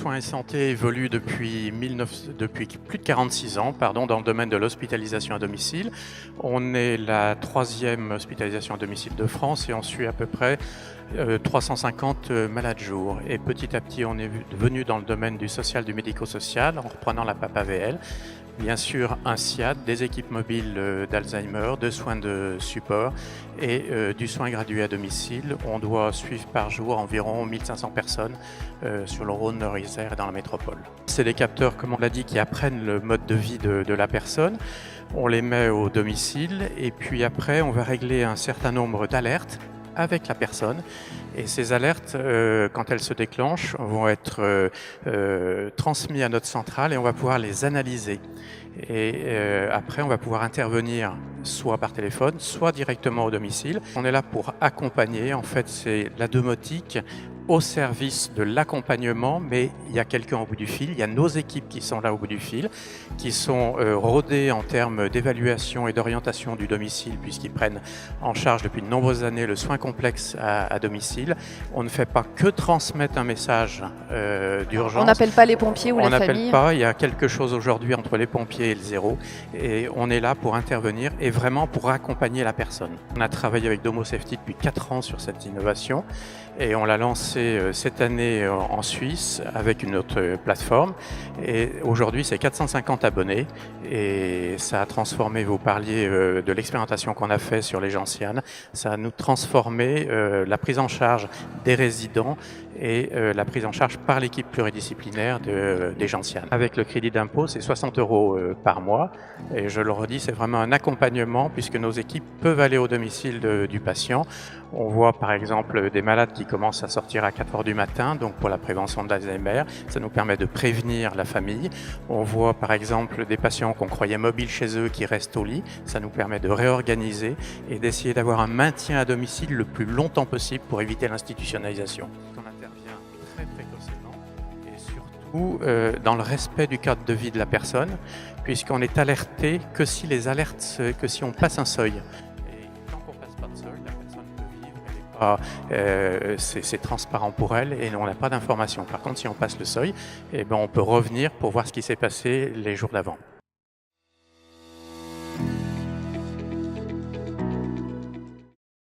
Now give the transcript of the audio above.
soins et santé évolue depuis plus de 46 ans dans le domaine de l'hospitalisation à domicile. On est la 3e hospitalisation à domicile de France et on suit à peu près 350 malades jour. Et petit à petit, on est venu dans le domaine du social, du médico-social, en reprenant la PAP-AVL. Bien sûr, un SIAD, des équipes mobiles d'Alzheimer, de soins de support et du soin gradué à domicile. On doit suivre par jour environ 1500 personnes sur le Rhône, Nord-Isère et dans la métropole. C'est des capteurs, comme on l'a dit, qui apprennent le mode de vie de la personne. On les met au domicile et puis après, on va régler un certain nombre d'alertes avec la personne. Et ces alertes, quand elles se déclenchent, vont être transmises à notre centrale et on va pouvoir les analyser. Et après, on va pouvoir intervenir soit par téléphone, soit directement au domicile. On est là pour accompagner. En fait, c'est la domotique au service de l'accompagnement, mais il y a quelqu'un au bout du fil, il y a nos équipes qui sont là au bout du fil, qui sont rodées en termes d'évaluation et d'orientation du domicile, puisqu'ils prennent en charge depuis de nombreuses années le soin complexe à domicile. On ne fait pas que transmettre un message d'urgence. On n'appelle pas les pompiers ou les familles? On n'appelle pas, il y a quelque chose aujourd'hui entre les pompiers et le zéro, et on est là pour intervenir et vraiment pour accompagner la personne. On a travaillé avec Domo Safety depuis 4 ans sur cette innovation, et on l'a lancé cette année en Suisse avec une autre plateforme. Et aujourd'hui, c'est 450 abonnés et ça a transformé, vous parliez de l'expérimentation qu'on a fait sur les Gentianes, ça a nous transformé la prise en charge des résidents et la prise en charge par l'équipe pluridisciplinaire des Gentianes. Avec le crédit d'impôt, c'est 60 € par mois et je le redis, c'est vraiment un accompagnement puisque nos équipes peuvent aller au domicile du patient. On voit par exemple des malades qui commencent à sortir à 4 h du matin, donc pour la prévention de l'Alzheimer, ça nous permet de prévenir la famille. On voit par exemple des patients qu'on croyait mobiles chez eux qui restent au lit, ça nous permet de réorganiser et d'essayer d'avoir un maintien à domicile le plus longtemps possible pour éviter l'institutionnalisation. On intervient très précocement et surtout dans le respect du cadre de vie de la personne, puisqu'on est alerté que si on passe un seuil. C'est transparent pour elle et on n'a pas d'informations. Par contre, si on passe le seuil, on peut revenir pour voir ce qui s'est passé les jours d'avant.